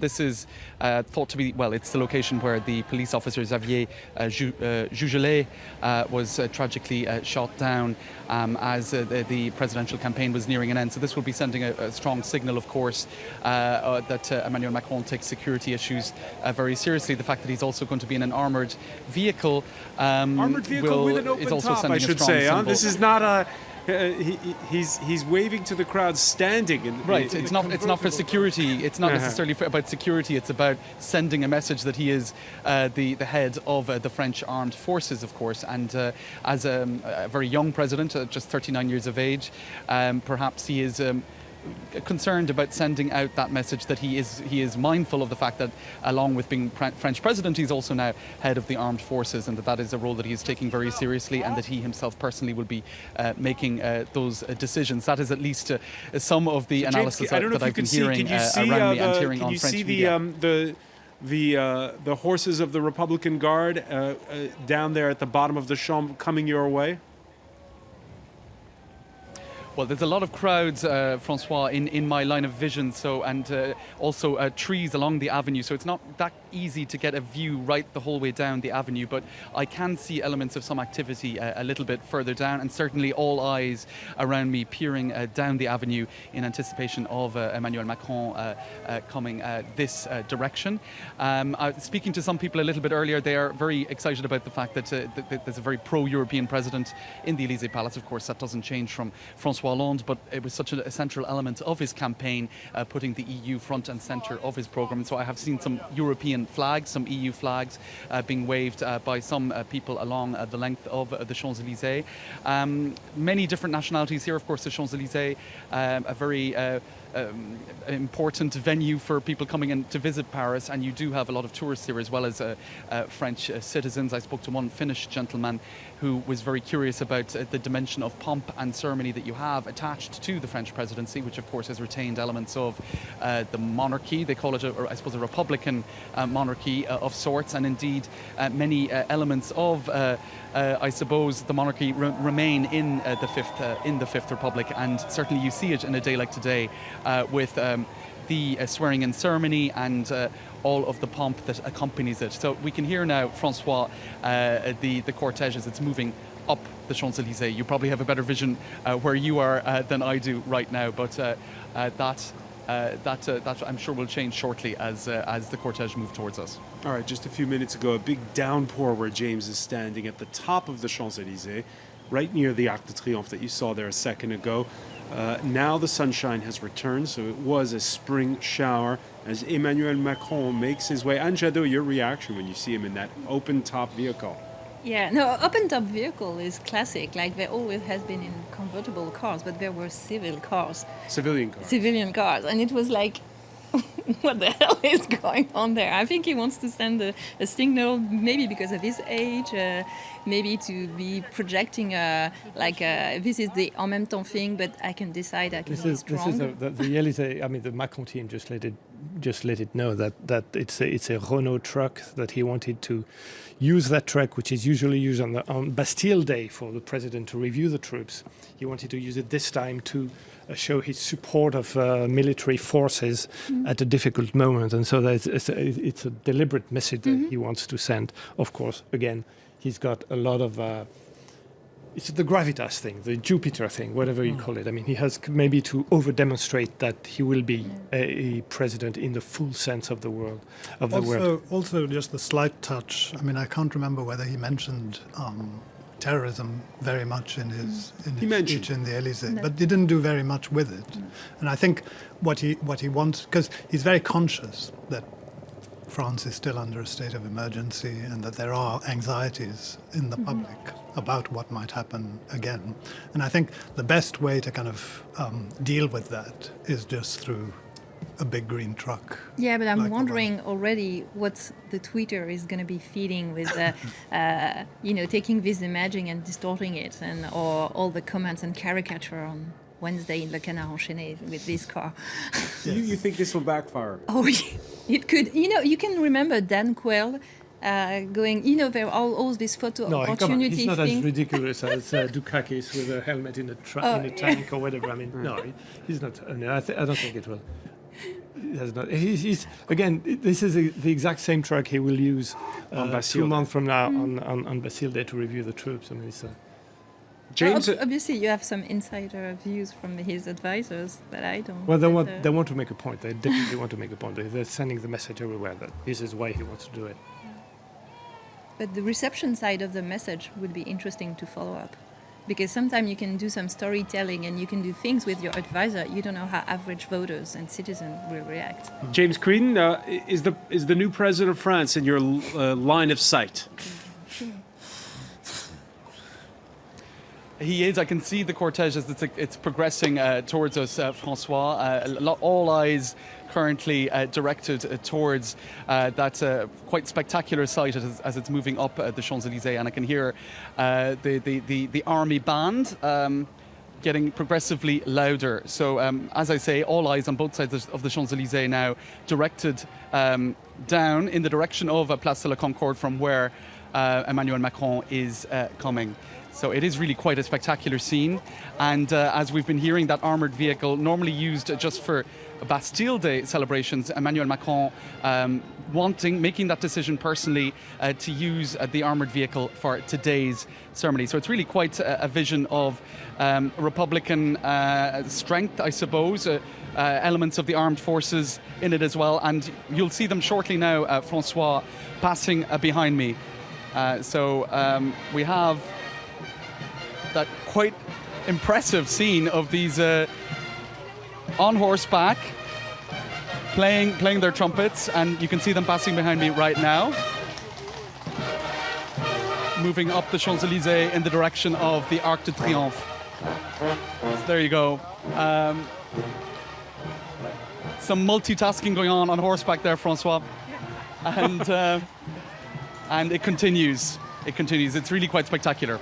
This is thought to be, well, it's the location where the police officer Xavier Jugelet was tragically shot down as the presidential campaign was nearing an end. So this will be sending a strong signal, of course, that Emmanuel Macron takes security issues very seriously. The fact that he's also going to be in an armoured vehicle, with an open is also top, sending I should a strong say. symbol. This is not a... he's waving to the crowd standing. It's not for security. It's not necessarily about security. It's about sending a message that he is the head of the French armed forces, of course. And as a very young president, just 39 years of age, perhaps he is concerned about sending out that message that he is mindful of the fact that, along with being French president, he's also now head of the armed forces, and that is a role that he is taking very seriously, and that he himself personally will be making those decisions. That is at least some of the analysis that I've been hearing around me and hearing on French media. The horses of the Republican Guard down there at the bottom of the Champs coming your way? Well, there's a lot of crowds, Francois, in my line of vision, and also trees along the avenue, so it's not that easy to get a view right the whole way down the avenue, but I can see elements of some activity a little bit further down, and certainly all eyes around me peering down the avenue in anticipation of Emmanuel Macron coming this direction. Speaking to some people a little bit earlier, they are very excited about the fact that there's a very pro-European president in the Elysée Palace. Of course, that doesn't change from François Hollande, but it was such a central element of his campaign, putting the EU front and centre of his programme. So I have seen some European flags, some EU flags being waved by some people along the length of the Champs-Elysées. Many different nationalities here, of course. The Champs-Elysées, a very important venue for people coming in to visit Paris, and you do have a lot of tourists here as well as French citizens. I spoke to one Finnish gentleman who was very curious about the dimension of pomp and ceremony that you have attached to the French presidency, which of course has retained elements of the monarchy. They call it, I suppose, a republican monarchy of sorts, and indeed many elements of I suppose the monarchy remain in the Fifth Republic, and certainly you see it in a day like today with the swearing-in ceremony and all of the pomp that accompanies it. So we can hear now, Francois, the cortege as it's moving up the Champs-Elysées. You probably have a better vision where you are than I do right now, but that I'm sure will change shortly as the cortege move towards us. All right, just a few minutes ago, a big downpour where James is standing at the top of the Champs-Elysées, right near the Arc de Triomphe that you saw there a second ago. Now the sunshine has returned, so it was a spring shower as Emmanuel Macron makes his way. And Jadot, your reaction when you see him in that open-top vehicle? Yeah, no, open-top vehicle is classic. Like there always has been in convertible cars, but there were civilian cars. Civilian cars. And it was like, what the hell is going on there? I think he wants to send a signal, maybe because of his age, maybe to be projecting this is the en même temps thing, but I can decide I can be strong. This is the Elysée. I mean, the Macron team just let it know that it's a Renault truck, that he wanted to use that truck, which is usually used on Bastille Day for the president to review the troops. He wanted to use it this time to show his support of military forces at a difficult moment, and so it's a deliberate message that he wants to send. Of course, again, he's got a lot of it's the gravitas thing, the Jupiter thing, whatever you call it. I mean, he has maybe to over-demonstrate that he will be a president in the full sense of the word. Also, just a slight touch. I mean, I can't remember whether he mentioned terrorism very much in his speech in the Elysée, but didn't do very much with it. And I think what he wants, because he's very conscious that France is still under a state of emergency and that there are anxieties in the public about what might happen again. And I think the best way to kind of deal with that is just through a big green truck. Yeah, but I'm wondering already what the Twitter is going to be feeding with, taking this imaging and distorting it, or all the comments and caricature on Wednesday in Le Canard Enchaîné with this car. You think this will backfire? Oh, it could. You can remember Dan Quayle going, there are all these photo opportunity he's not things. as ridiculous as Dukakis with a helmet in a tank or whatever. I mean, no, he's not. I don't think it will. has not. He's again. This is the exact same truck he will use On Bastille 2 months from now on Bastille Day to review the troops. I mean, it's, James, obviously, you have some insider views from his advisors that I don't. well, they want to make a point. They definitely want to make a point. They're sending the message everywhere that this is why he wants to do it. But the reception side of the message would be interesting to follow up. Because sometimes you can do some storytelling and you can do things with your advisor. You don't know how average voters and citizens will react. James Creedon, is the new president of France in your line of sight? He is. I can see the cortege as it's progressing towards us, Francois. All eyes currently directed towards that quite spectacular sight as it's moving up the Champs-Elysées, and I can hear the army band getting progressively louder. So, as I say, all eyes on both sides of the Champs-Elysées now directed down in the direction of Place de la Concorde, from where Emmanuel Macron is coming. So it is really quite a spectacular scene. And as we've been hearing, that armoured vehicle, normally used just for Bastille Day celebrations, Emmanuel Macron making that decision personally to use the armoured vehicle for today's ceremony. So it's really quite a vision of Republican strength, I suppose, elements of the armed forces in it as well. And you'll see them shortly now, Francois, passing behind me. So we have that quite impressive scene of these on horseback playing their trumpets, and you can see them passing behind me right now, moving up the Champs-Elysées in the direction of the Arc de Triomphe. So there you go. Some multitasking going on horseback there, Francois, and it continues. It's really quite spectacular.